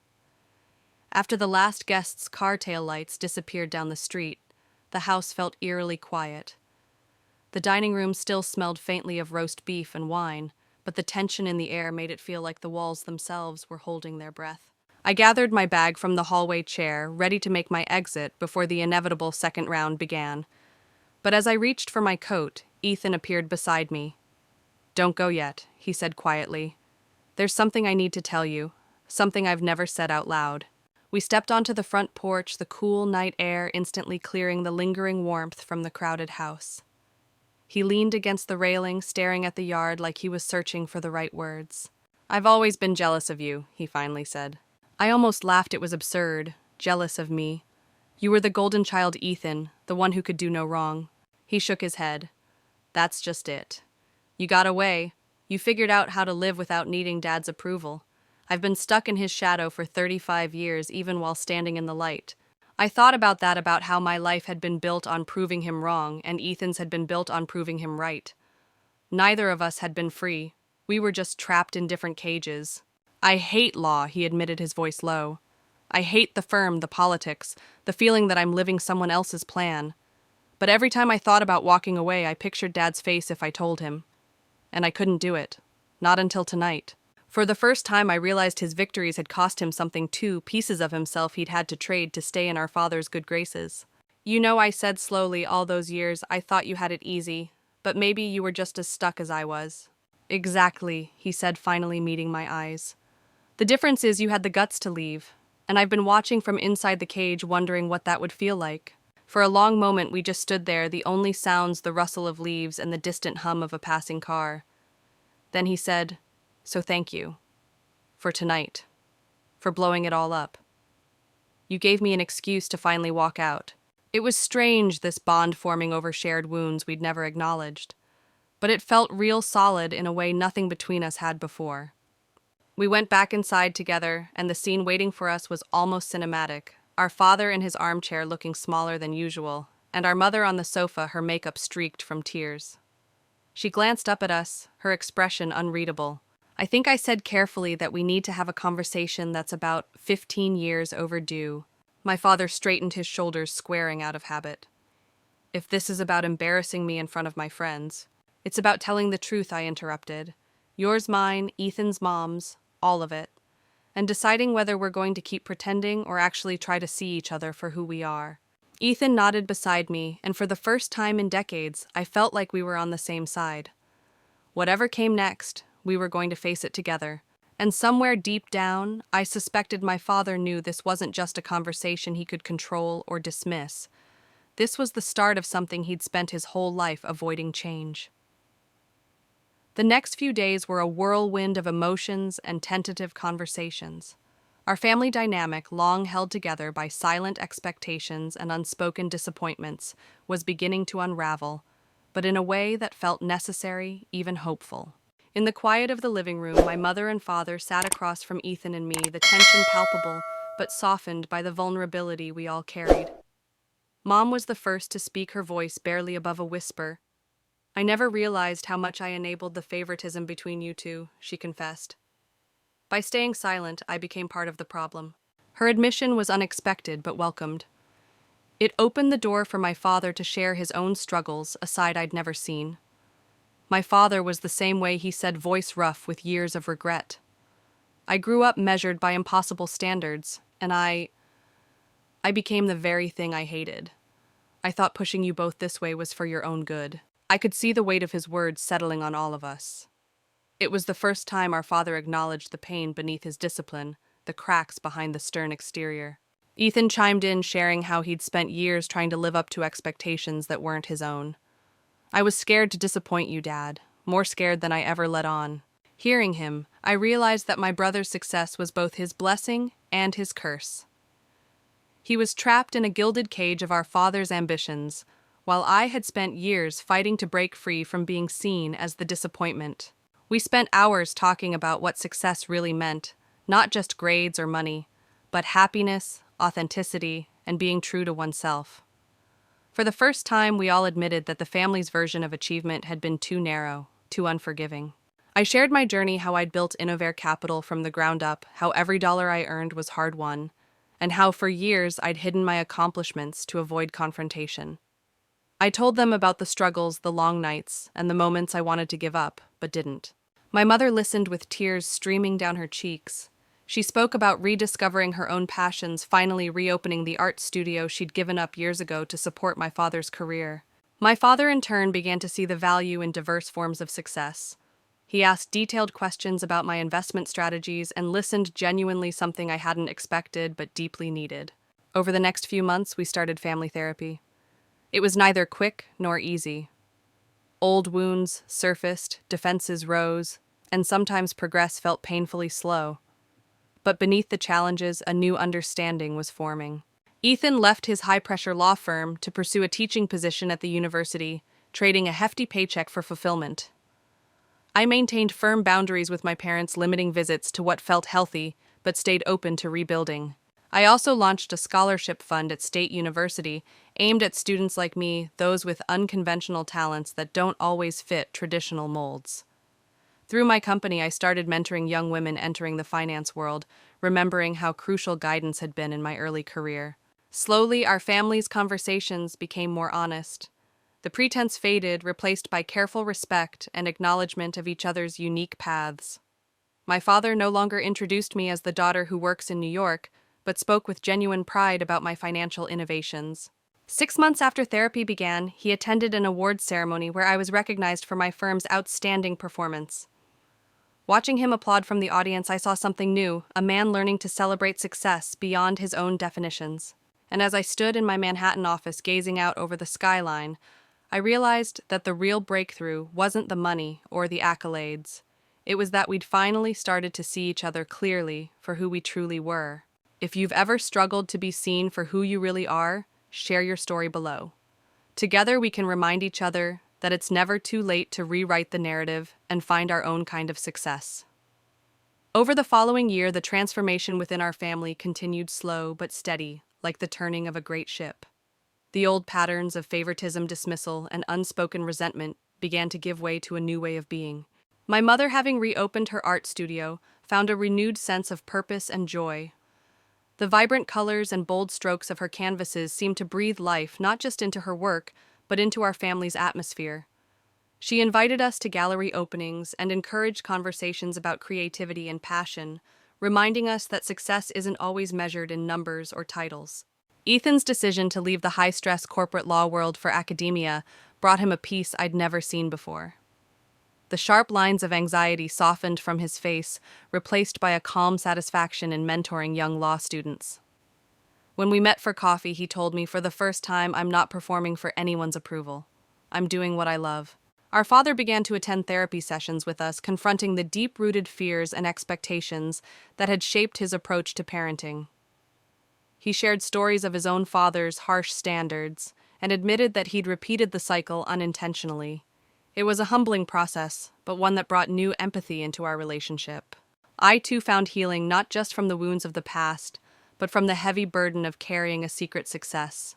After the last guest's car tail lights disappeared down the street, the house felt eerily quiet. The dining room still smelled faintly of roast beef and wine, but the tension in the air made it feel like the walls themselves were holding their breath. I gathered my bag from the hallway chair, ready to make my exit before the inevitable second round began. But as I reached for my coat, Ethan appeared beside me. "Don't go yet," he said quietly. "There's something I need to tell you, something I've never said out loud." We stepped onto the front porch, the cool night air instantly clearing the lingering warmth from the crowded house. He leaned against the railing, staring at the yard like he was searching for the right words. "I've always been jealous of you," he finally said. I almost laughed. It was absurd. Jealous of me. "You were the golden child, Ethan, the one who could do no wrong." He shook his head. "That's just it. You got away. You figured out how to live without needing Dad's approval. I've been stuck in his shadow for 35 years, even while standing in the light. I thought about that, about how my life had been built on proving him wrong, and Ethan's had been built on proving him right. Neither of us had been free. We were just trapped in different cages. I hate law," he admitted, his voice low. "I hate the firm, the politics, the feeling that I'm living someone else's plan. But every time I thought about walking away, I pictured Dad's face if I told him. And I couldn't do it. Not until tonight. For the first time, I realized his victories had cost him something too, pieces of himself he'd had to trade to stay in our father's good graces. You know, I said slowly, all those years, I thought you had it easy, but maybe you were just as stuck as I was." "Exactly," he said, finally meeting my eyes. "The difference is you had the guts to leave, and I've been watching from inside the cage, wondering what that would feel like." For a long moment, we just stood there, the only sounds the rustle of leaves and the distant hum of a passing car. Then he said, "So thank you. For tonight. For blowing it all up. You gave me an excuse to finally walk out." It was strange, this bond forming over shared wounds we'd never acknowledged. But it felt real solid in a way nothing between us had before. We went back inside together, and the scene waiting for us was almost cinematic. Our father in his armchair looking smaller than usual, and our mother on the sofa, her makeup streaked from tears. She glanced up at us, her expression unreadable. "I think I said carefully that we need to have a conversation that's about 15 years overdue." My father straightened his shoulders, squaring out of habit. "If this is about embarrassing me in front of my friends, it's about telling the truth," I interrupted. "Yours, mine, Ethan's mom's, all of it. And deciding whether we're going to keep pretending or actually try to see each other for who we are." Ethan nodded beside me, and for the first time in decades, I felt like we were on the same side. Whatever came next, we were going to face it together. And somewhere deep down, I suspected my father knew this wasn't just a conversation he could control or dismiss. This was the start of something he'd spent his whole life avoiding change. The next few days were a whirlwind of emotions and tentative conversations. Our family dynamic, long held together by silent expectations and unspoken disappointments, was beginning to unravel, but in a way that felt necessary, even hopeful. In the quiet of the living room, my mother and father sat across from Ethan and me, the tension palpable, but softened by the vulnerability we all carried. Mom was the first to speak, her voice barely above a whisper. "I never realized how much I enabled the favoritism between you two," she confessed. "By staying silent, I became part of the problem." Her admission was unexpected but welcomed. It opened the door for my father to share his own struggles, a side I'd never seen. My father was the same way, he said, voice rough with years of regret. "I grew up measured by impossible standards, and I became the very thing I hated. I thought pushing you both this way was for your own good." I could see the weight of his words settling on all of us. It was the first time our father acknowledged the pain beneath his discipline, the cracks behind the stern exterior. Ethan chimed in, sharing how he'd spent years trying to live up to expectations that weren't his own. "I was scared to disappoint you, Dad, more scared than I ever let on." Hearing him, I realized that my brother's success was both his blessing and his curse. He was trapped in a gilded cage of our father's ambitions, while I had spent years fighting to break free from being seen as the disappointment. We spent hours talking about what success really meant, not just grades or money, but happiness, authenticity, and being true to oneself. For the first time, we all admitted that the family's version of achievement had been too narrow, too unforgiving. I shared my journey, how I'd built Innovair Capital from the ground up, how every dollar I earned was hard-won, and how for years I'd hidden my accomplishments to avoid confrontation. I told them about the struggles, the long nights, and the moments I wanted to give up, but didn't. My mother listened with tears streaming down her cheeks. She spoke about rediscovering her own passions, finally reopening the art studio she'd given up years ago to support my father's career. My father, in turn, began to see the value in diverse forms of success. He asked detailed questions about my investment strategies and listened genuinely, something I hadn't expected but deeply needed. Over the next few months, we started family therapy. It was neither quick nor easy. Old wounds surfaced, defenses rose, and sometimes progress felt painfully slow. But beneath the challenges, a new understanding was forming. Ethan left his high-pressure law firm to pursue a teaching position at the university, trading a hefty paycheck for fulfillment. I maintained firm boundaries with my parents, limiting visits to what felt healthy, but stayed open to rebuilding. I also launched a scholarship fund at State University, aimed at students like me, those with unconventional talents that don't always fit traditional molds. Through my company, I started mentoring young women entering the finance world, remembering how crucial guidance had been in my early career. Slowly, our family's conversations became more honest. The pretense faded, replaced by careful respect and acknowledgement of each other's unique paths. My father no longer introduced me as the daughter who works in New York, but spoke with genuine pride about my financial innovations. 6 months after therapy began, he attended an awards ceremony where I was recognized for my firm's outstanding performance. Watching him applaud from the audience, I saw something new, a man learning to celebrate success beyond his own definitions. And as I stood in my Manhattan office gazing out over the skyline, I realized that the real breakthrough wasn't the money or the accolades. It was that we'd finally started to see each other clearly for who we truly were. If you've ever struggled to be seen for who you really are, share your story below. Together we can remind each other that it's never too late to rewrite the narrative and find our own kind of success. Over the following year, the transformation within our family continued slow but steady, like the turning of a great ship. The old patterns of favoritism, dismissal, and unspoken resentment began to give way to a new way of being. My mother, having reopened her art studio, found a renewed sense of purpose and joy. The vibrant colors and bold strokes of her canvases seemed to breathe life not just into her work, but into our family's atmosphere. She invited us to gallery openings and encouraged conversations about creativity and passion, reminding us that success isn't always measured in numbers or titles. Ethan's decision to leave the high-stress corporate law world for academia brought him a peace I'd never seen before. The sharp lines of anxiety softened from his face, replaced by a calm satisfaction in mentoring young law students. When we met for coffee, he told me, "For the first time, I'm not performing for anyone's approval. I'm doing what I love." Our father began to attend therapy sessions with us, confronting the deep-rooted fears and expectations that had shaped his approach to parenting. He shared stories of his own father's harsh standards and admitted that he'd repeated the cycle unintentionally. It was a humbling process, but one that brought new empathy into our relationship. I too found healing not just from the wounds of the past, but from the heavy burden of carrying a secret success.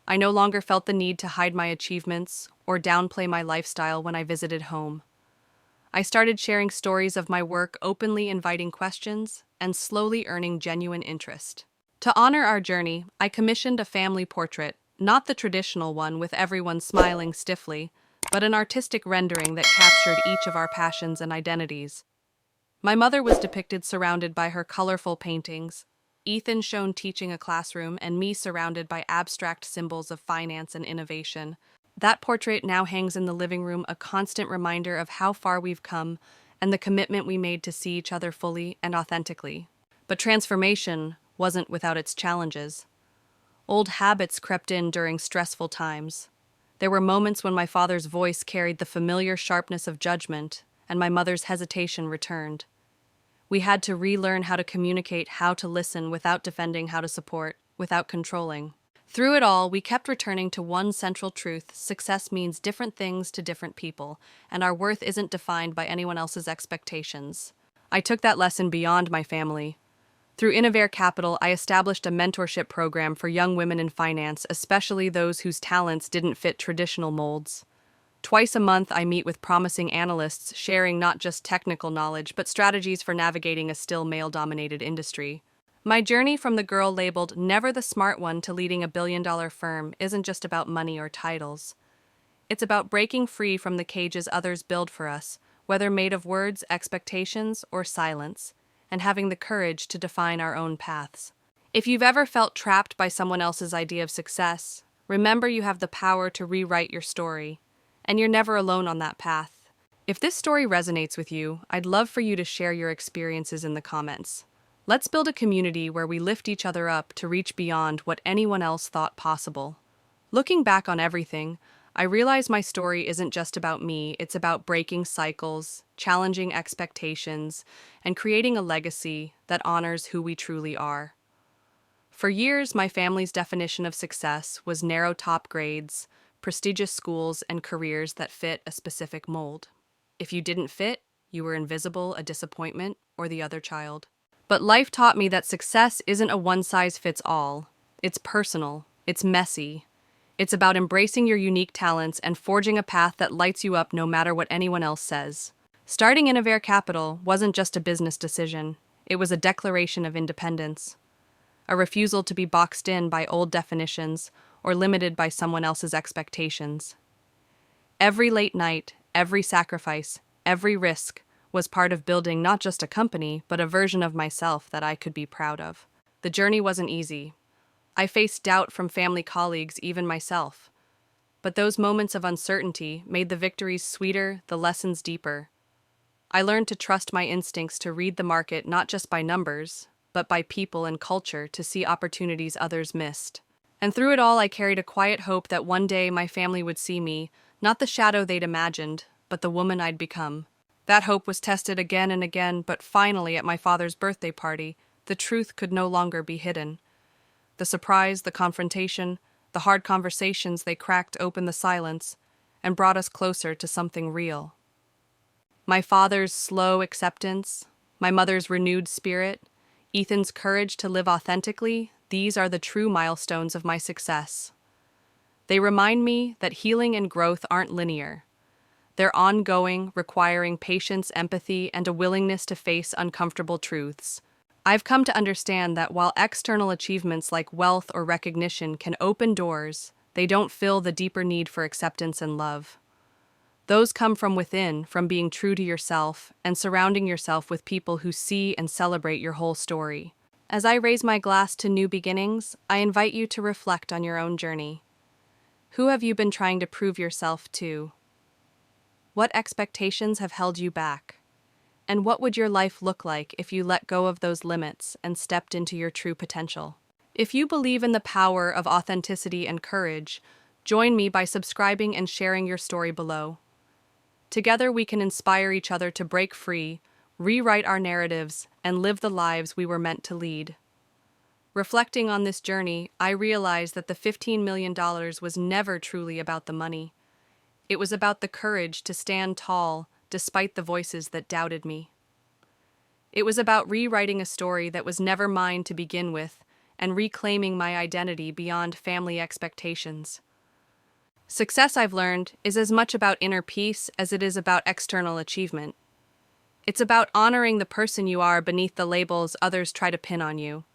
I no longer felt the need to hide my achievements or downplay my lifestyle when I visited home. I started sharing stories of my work, openly inviting questions, and slowly earning genuine interest. To honor our journey, I commissioned a family portrait, not the traditional one with everyone smiling stiffly, but an artistic rendering that captured each of our passions and identities. My mother was depicted surrounded by her colorful paintings, Ethan shown teaching a classroom, and me surrounded by abstract symbols of finance and innovation. That portrait now hangs in the living room, a constant reminder of how far we've come and the commitment we made to see each other fully and authentically. But transformation wasn't without its challenges. Old habits crept in during stressful times. There were moments when my father's voice carried the familiar sharpness of judgment, and my mother's hesitation returned. We had to relearn how to communicate, how to listen without defending, how to support without controlling. Through it all, we kept returning to one central truth: success means different things to different people, and our worth isn't defined by anyone else's expectations. I took that lesson beyond my family. Through Innovair Capital, I established a mentorship program for young women in finance, especially those whose talents didn't fit traditional molds. Twice a month, I meet with promising analysts, sharing not just technical knowledge, but strategies for navigating a still male-dominated industry. My journey from the girl labeled never the smart one to leading a billion-dollar firm isn't just about money or titles. It's about breaking free from the cages others build for us, whether made of words, expectations, or silence, and having the courage to define our own paths. If you've ever felt trapped by someone else's idea of success, remember you have the power to rewrite your story, and you're never alone on that path. If this story resonates with you, I'd love for you to share your experiences in the comments. Let's build a community where we lift each other up to reach beyond what anyone else thought possible. Looking back on everything, I realize my story isn't just about me, it's about breaking cycles, challenging expectations, and creating a legacy that honors who we truly are. For years, my family's definition of success was narrow top grades, prestigious schools, and careers that fit a specific mold. If you didn't fit, you were invisible, a disappointment, or the other child. But life taught me that success isn't a one-size-fits-all. It's personal, it's messy. It's about embracing your unique talents and forging a path that lights you up no matter what anyone else says. Starting Innovair Capital wasn't just a business decision. It was a declaration of independence. A refusal to be boxed in by old definitions or limited by someone else's expectations. Every late night, every sacrifice, every risk was part of building not just a company, but a version of myself that I could be proud of. The journey wasn't easy. I faced doubt from family colleagues, even myself. But those moments of uncertainty made the victories sweeter, the lessons deeper. I learned to trust my instincts to read the market not just by numbers, but by people and culture to see opportunities others missed. And through it all, I carried a quiet hope that one day my family would see me, not the shadow they'd imagined, but the woman I'd become. That hope was tested again and again, but finally, at my father's birthday party, the truth could no longer be hidden. The surprise, the confrontation, the hard conversations, they cracked open the silence and brought us closer to something real. My father's slow acceptance, my mother's renewed spirit, Ethan's courage to live authentically, these are the true milestones of my success. They remind me that healing and growth aren't linear. They're ongoing, requiring patience, empathy, and a willingness to face uncomfortable truths. I've come to understand that while external achievements like wealth or recognition can open doors, they don't fill the deeper need for acceptance and love. Those come from within, from being true to yourself and surrounding yourself with people who see and celebrate your whole story. As I raise my glass to new beginnings, I invite you to reflect on your own journey. Who have you been trying to prove yourself to? What expectations have held you back? And what would your life look like if you let go of those limits and stepped into your true potential? If you believe in the power of authenticity and courage, join me by subscribing and sharing your story below. Together we can inspire each other to break free, rewrite our narratives, and live the lives we were meant to lead. Reflecting on this journey, I realized that the $15 million was never truly about the money. It was about the courage to stand tall despite the voices that doubted me. It was about rewriting a story that was never mine to begin with and reclaiming my identity beyond family expectations. Success, I've learned, is as much about inner peace as it is about external achievement. It's about honoring the person you are beneath the labels others try to pin on you.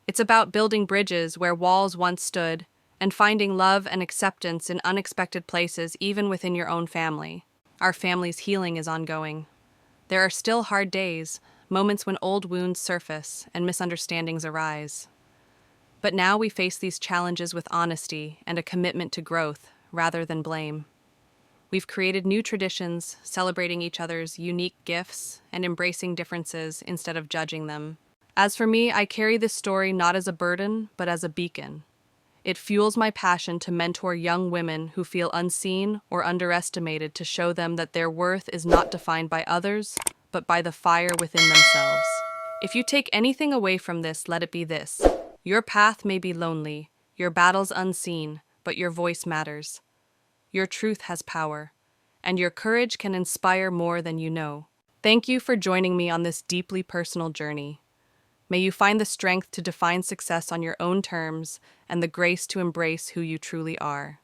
It's about building bridges where walls once stood and finding love and acceptance in unexpected places, even within your own family. Our family's healing is ongoing. There are still hard days, moments when old wounds surface and misunderstandings arise. But now we face these challenges with honesty and a commitment to growth rather than blame. We've created new traditions, celebrating each other's unique gifts and embracing differences instead of judging them. As for me, I carry this story not as a burden, but as a beacon. It fuels my passion to mentor young women who feel unseen or underestimated, to show them that their worth is not defined by others, but by the fire within themselves. If you take anything away from this, let it be this. Your path may be lonely, your battles unseen, but your voice matters. Your truth has power, and your courage can inspire more than you know. Thank you for joining me on this deeply personal journey. May you find the strength to define success on your own terms and the grace to embrace who you truly are.